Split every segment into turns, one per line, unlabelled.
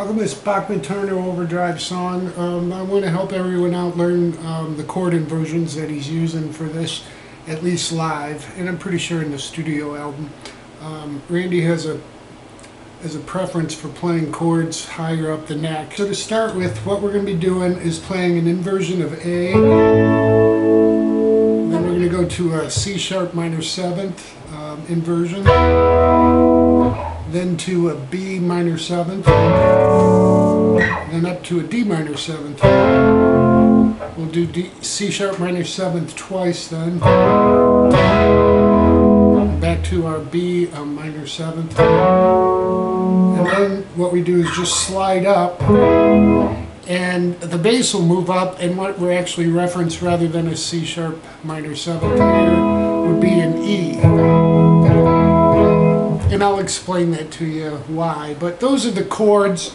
Welcome to this Bachman Overdrive song. I want to help everyone out learn the chord inversions that he's using for this, at least live, and I'm pretty sure in the studio album. Randy has a preference for playing chords higher up the neck. So to start with, what we're going to be doing is playing an inversion of A. Then we're going to go to a C sharp minor 7th inversion. Then to a B minor 7th, then up to a D minor 7th. We'll do C sharp minor 7th twice then. Back to our B minor 7th. And then what we do is just slide up, and the bass will move up, and what we're actually referenced rather than a C sharp minor 7th here would be an E. And I'll explain that to you why, but those are the chords.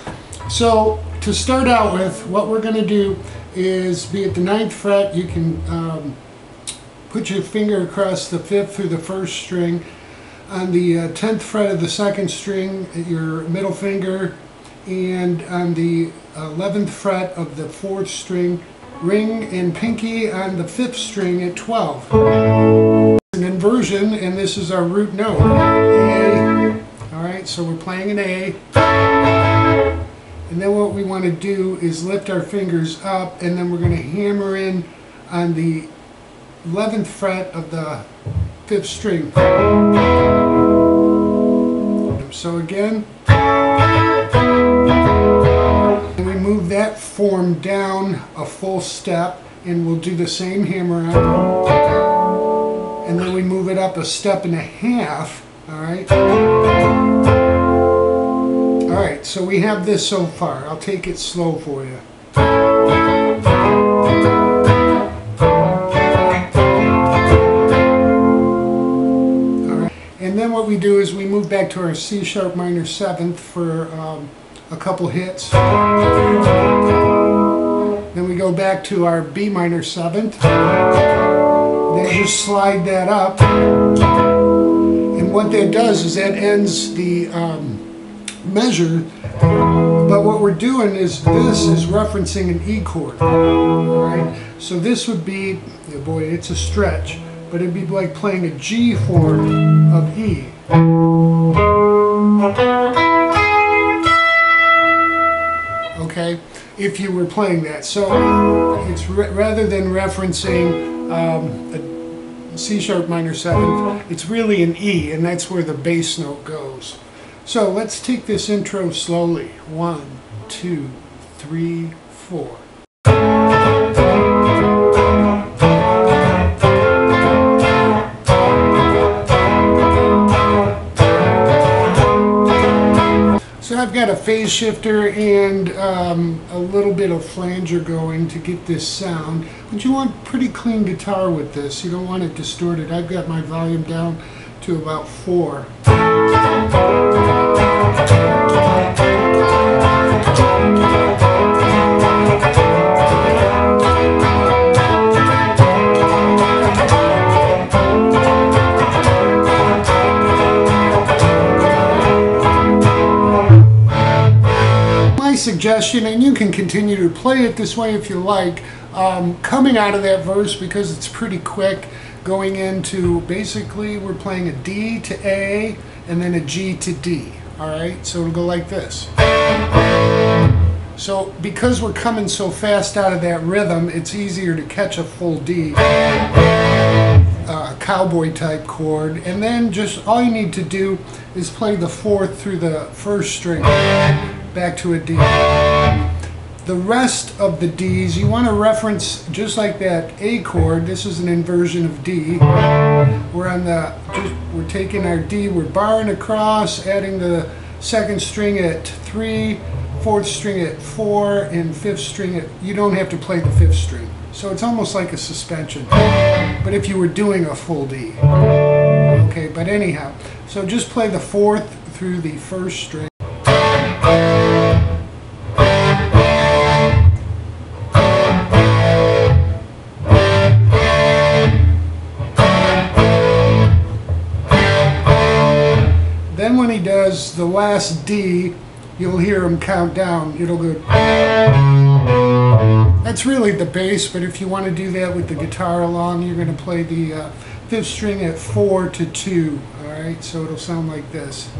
So to start out with, what we're going to do is be at the 9th fret. You can put your finger across the 5th through the 1st string. On the 10th fret of the 2nd string, your middle finger, and on the 11th fret of the 4th string, ring and pinky on the 5th string at 12. An inversion, and this is our root note, A. Alright, so we're playing an A, and then what we want to do is lift our fingers up, and then we're going to hammer in on the 11th fret of the 5th string. So again, and we move that form down a full step, and we'll do the same hammer on. And then we move it up a step and a half. Alright? Alright, so we have this so far. I'll take it slow for you. Alright, and then what we do is we move back to our C sharp minor 7th for a couple hits. Then we go back to our B minor 7th. Then just slide that up, and what that does is that ends the measure, but what we're doing is this is referencing an E chord. Alright, so this would be, oh boy, it's a stretch, but it'd be like playing a G form of E. Okay, if you were playing that. So it's rather than referencing a C sharp minor 7th, it's really an E, and that's where the bass note goes. So let's take this intro slowly. 1, 2, 3, 4. So I've got a phase shifter and a little bit of flanger going to get this sound, but you want pretty clean guitar with this. You don't want it distorted. I've got my volume down to about 4. Suggestion, and you can continue to play it this way if you like, coming out of that verse, because it's pretty quick, going into basically we're playing a D to A and then a G to D. Alright, so it'll go like this. So because we're coming so fast out of that rhythm, it's easier to catch a full D, cowboy type chord, and then just all you need to do is play the 4th through the 1st string back to a D. The rest of the Ds you want to reference just like that A chord. This is an inversion of D. We're taking our D, we're barring across, adding the 2nd string at 3, 4th string at 4, and 5th string at, you don't have to play the 5th string. So it's almost like a suspension, but if you were doing a full D. Okay, but anyhow, so just play the 4th through the 1st string. Then when he does the last D, you'll hear them count down. It'll go. That's really the bass, but if you want to do that with the guitar along, you're going to play the fifth string at 4 to 2. All right, so it'll sound like this.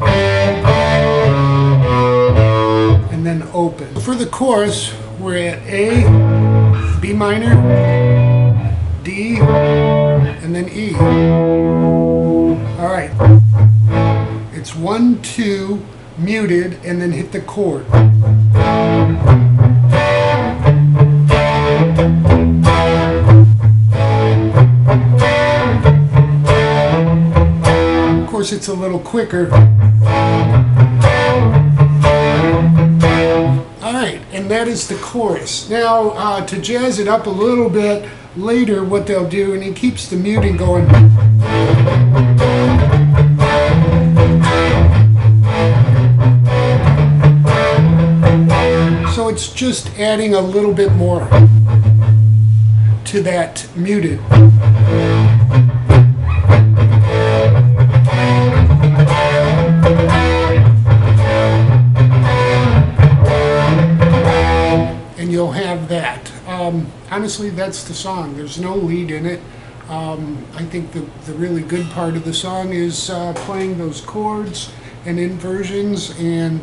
And then open. For the chorus, we're at A, B minor, D, and then E. All right. It's 1, 2, muted, and then hit the chord. Of course, it's a little quicker. Alright, and that is the chorus. Now, to jazz it up a little bit, later what they'll do, and he keeps the muting going. So it's just adding a little bit more to that muted. And you'll have that. Honestly, that's the song. There's no lead in it. I think the really good part of the song is playing those chords and inversions, and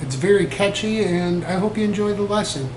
it's very catchy, and I hope you enjoy the lesson.